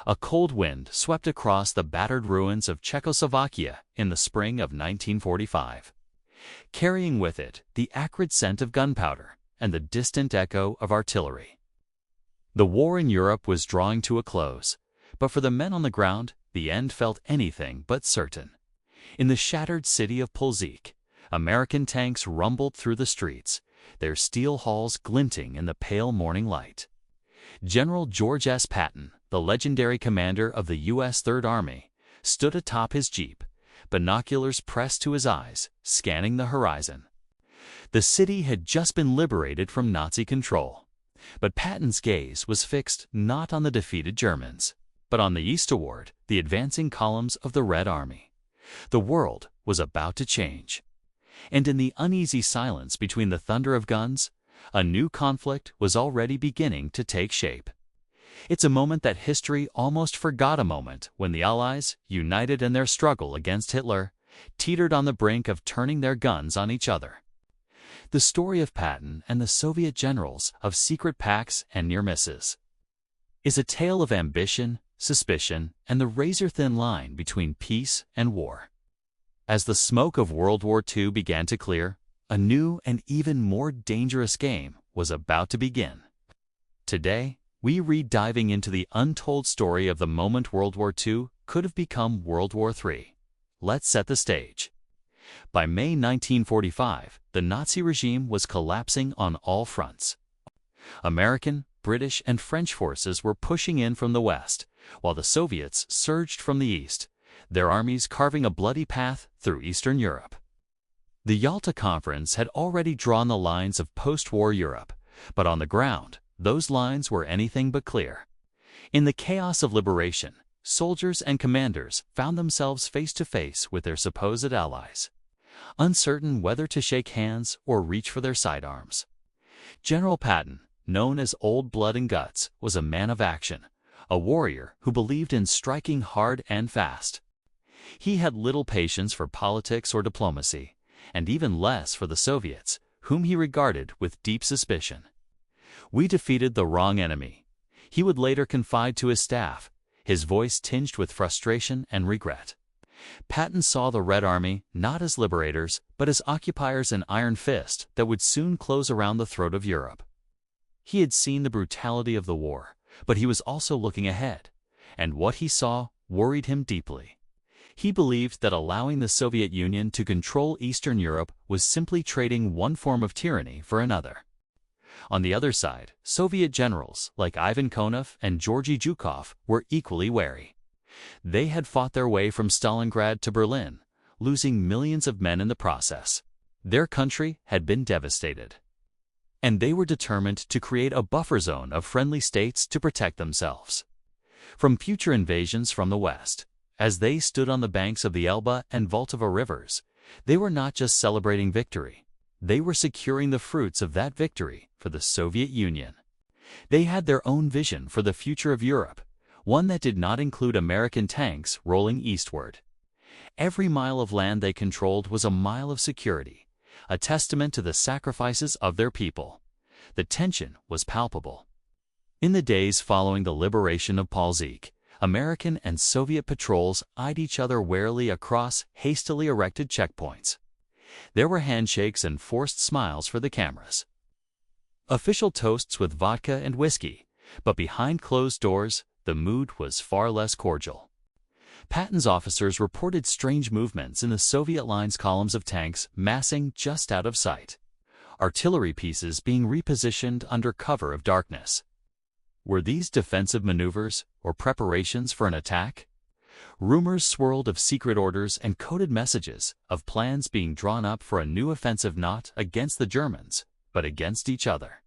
A cold wind swept across the battered ruins of Czechoslovakia in the spring of 1945, carrying with it the acrid scent of gunpowder and the distant echo of artillery. The war in Europe was drawing to a close, but for the men on the ground, the end felt anything but certain. In the shattered city of Plzen, American tanks rumbled through the streets, their steel hulls glinting in the pale morning light. General George S. Patton, the legendary commander of the U.S. Third Army, stood atop his jeep, binoculars pressed to his eyes, scanning the horizon. The city had just been liberated from Nazi control, but Patton's gaze was fixed not on the defeated Germans, but on the east toward the advancing columns of the Red Army. The world was about to change. And in the uneasy silence between the thunder of guns, a new conflict was already beginning to take shape. It's a moment that history almost forgot, a moment when the Allies, united in their struggle against Hitler, teetered on the brink of turning their guns on each other. The story of Patton and the Soviet generals, of secret pacts and near misses, is a tale of ambition, suspicion, and the razor-thin line between peace and war. As the smoke of World War II began to clear, a new and even more dangerous game was about to begin. Today, we read diving into the untold story of the moment World War II could have become World War III. Let's set the stage. By May 1945, the Nazi regime was collapsing on all fronts. American, British, and French forces were pushing in from the west, while the Soviets surged from the east, their armies carving a bloody path through Eastern Europe. The Yalta Conference had already drawn the lines of post-war Europe, but on the ground, those lines were anything but clear. In the chaos of liberation, soldiers and commanders found themselves face to face with their supposed allies, uncertain whether to shake hands or reach for their sidearms. General Patton, known as Old Blood and Guts, was a man of action, a warrior who believed in striking hard and fast. He had little patience for politics or diplomacy, and even less for the Soviets, whom he regarded with deep suspicion. "We defeated the wrong enemy," he would later confide to his staff, his voice tinged with frustration and regret. Patton saw the Red Army not as liberators, but as occupiers in iron fist that would soon close around the throat of Europe. He had seen the brutality of the war, but he was also looking ahead, and what he saw worried him deeply. He believed that allowing the Soviet Union to control Eastern Europe was simply trading one form of tyranny for another. On the other side, Soviet generals like Ivan Konev and Georgy Zhukov were equally wary. They had fought their way from Stalingrad to Berlin, losing millions of men in the process. Their country had been devastated, and they were determined to create a buffer zone of friendly states to protect themselves from future invasions from the West. As they stood on the banks of the Elbe and Vltava rivers, they were not just celebrating victory. They were securing the fruits of that victory for the Soviet Union. They had their own vision for the future of Europe, one that did not include American tanks rolling eastward. Every mile of land they controlled was a mile of security, a testament to the sacrifices of their people. The tension was palpable. In the days following the liberation of Plzen, American and Soviet patrols eyed each other warily across hastily erected checkpoints. There were handshakes and forced smiles for the cameras, official toasts with vodka and whiskey, but behind closed doors, the mood was far less cordial. Patton's officers reported strange movements in the Soviet line's columns of tanks massing just out of sight, artillery pieces being repositioned under cover of darkness. Were these defensive maneuvers or preparations for an attack? Rumors swirled of secret orders and coded messages of plans being drawn up for a new offensive not against the Germans, but against each other.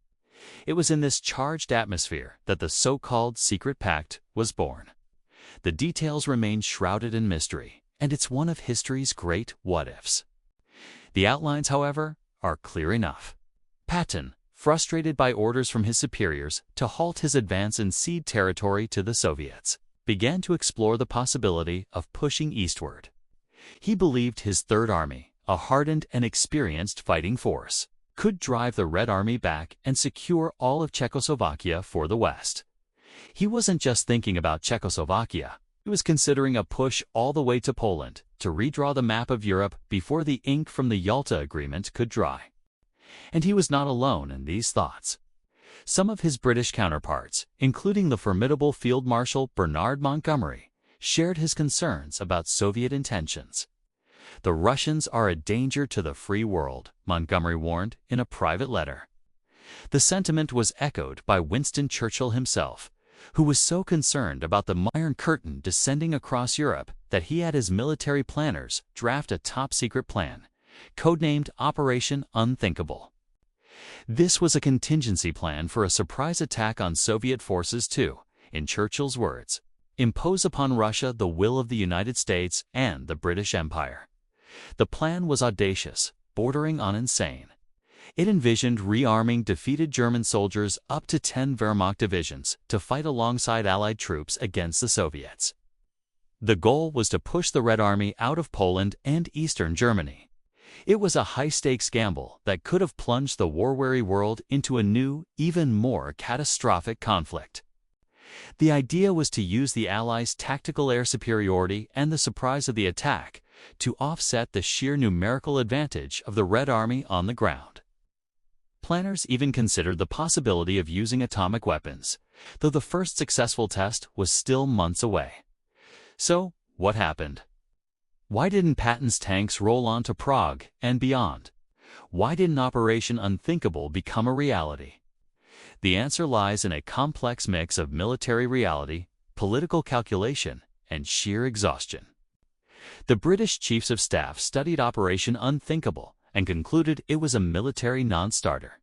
It was in this charged atmosphere that the so-called secret pact was born. The details remain shrouded in mystery, and it's one of history's great what-ifs. The outlines, however, are clear enough. Patton, frustrated by orders from his superiors to halt his advance and cede territory to the Soviets, began to explore the possibility of pushing eastward. He believed his Third Army, a hardened and experienced fighting force, could drive the Red Army back and secure all of Czechoslovakia for the West. He wasn't just thinking about Czechoslovakia. He was considering a push all the way to Poland to redraw the map of Europe before the ink from the Yalta Agreement could dry. And he was not alone in these thoughts. Some of his British counterparts, including the formidable Field Marshal Bernard Montgomery, shared his concerns about Soviet intentions. "The Russians are a danger to the free world," Montgomery warned in a private letter. The sentiment was echoed by Winston Churchill himself, who was so concerned about the Iron Curtain descending across Europe that he had his military planners draft a top-secret plan, codenamed Operation Unthinkable. This was a contingency plan for a surprise attack on Soviet forces to, in Churchill's words, impose upon Russia the will of the United States and the British Empire. The plan was audacious, bordering on insane. It envisioned rearming defeated German soldiers up to 10 Wehrmacht divisions to fight alongside Allied troops against the Soviets. The goal was to push the Red Army out of Poland and eastern Germany. It was a high-stakes gamble that could have plunged the war-weary world into a new, even more catastrophic conflict. The idea was to use the Allies' tactical air superiority and the surprise of the attack to offset the sheer numerical advantage of the Red Army on the ground. Planners even considered the possibility of using atomic weapons, though the first successful test was still months away. So, what happened? Why didn't Patton's tanks roll on to Prague and beyond? Why didn't Operation Unthinkable become a reality? The answer lies in a complex mix of military reality, political calculation, and sheer exhaustion. The British Chiefs of Staff studied Operation Unthinkable and concluded it was a military non-starter.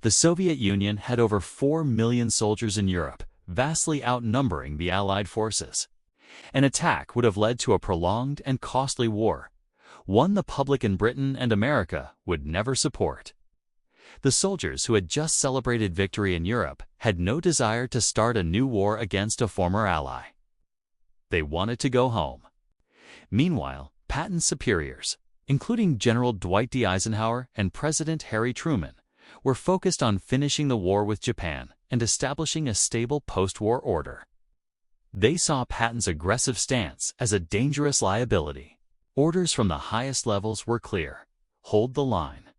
The Soviet Union had over 4 million soldiers in Europe, vastly outnumbering the Allied forces. An attack would have led to a prolonged and costly war, one the public in Britain and America would never support. The soldiers who had just celebrated victory in Europe had no desire to start a new war against a former ally. They wanted to go home. Meanwhile, Patton's superiors, including General Dwight D. Eisenhower and President Harry Truman, were focused on finishing the war with Japan and establishing a stable post-war order. They saw Patton's aggressive stance as a dangerous liability. Orders from the highest levels were clear: hold the line,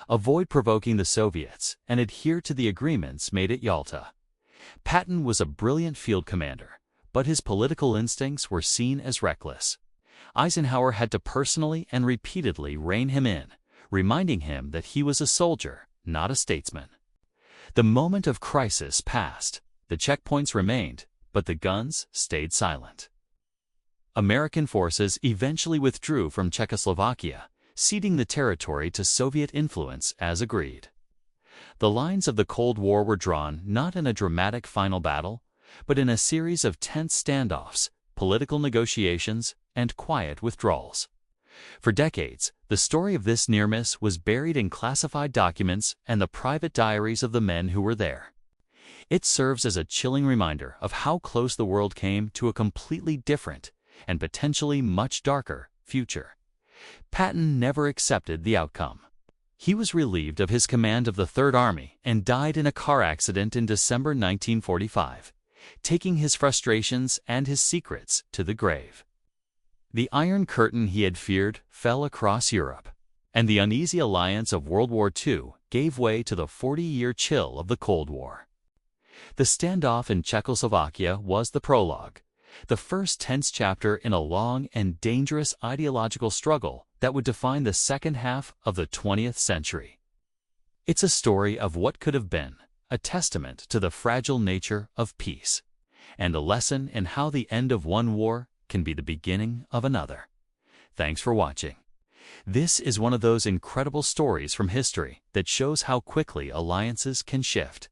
avoid provoking the Soviets, and adhere to the agreements made at Yalta. Patton was a brilliant field commander, but his political instincts were seen as reckless. Eisenhower had to personally and repeatedly rein him in, reminding him that he was a soldier, not a statesman. The moment of crisis passed. The checkpoints remained, but the guns stayed silent. American forces eventually withdrew from Czechoslovakia, ceding the territory to Soviet influence as agreed. The lines of the Cold War were drawn not in a dramatic final battle, but in a series of tense standoffs, political negotiations, and quiet withdrawals. For decades, the story of this near-miss was buried in classified documents and the private diaries of the men who were there. It serves as a chilling reminder of how close the world came to a completely different, and potentially much darker, future. Patton never accepted the outcome. He was relieved of his command of the Third Army and died in a car accident in December 1945, taking his frustrations and his secrets to the grave. The Iron Curtain he had feared fell across Europe, and the uneasy alliance of World War II gave way to the 40-year chill of the Cold War. The standoff in Czechoslovakia was the prologue, the first tense chapter in a long and dangerous ideological struggle that would define the second half of the 20th century. It's a story of what could have been, a testament to the fragile nature of peace, and a lesson in how the end of one war can be the beginning of another. Thanks for watching. This is one of those incredible stories from history that shows how quickly alliances can shift.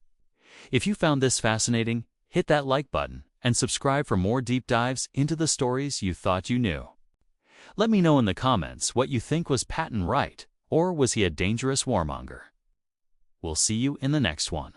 If you found this fascinating, hit that like button and subscribe for more deep dives into the stories you thought you knew. Let me know in the comments what you think. Was Patton right, or was he a dangerous warmonger? We'll see you in the next one.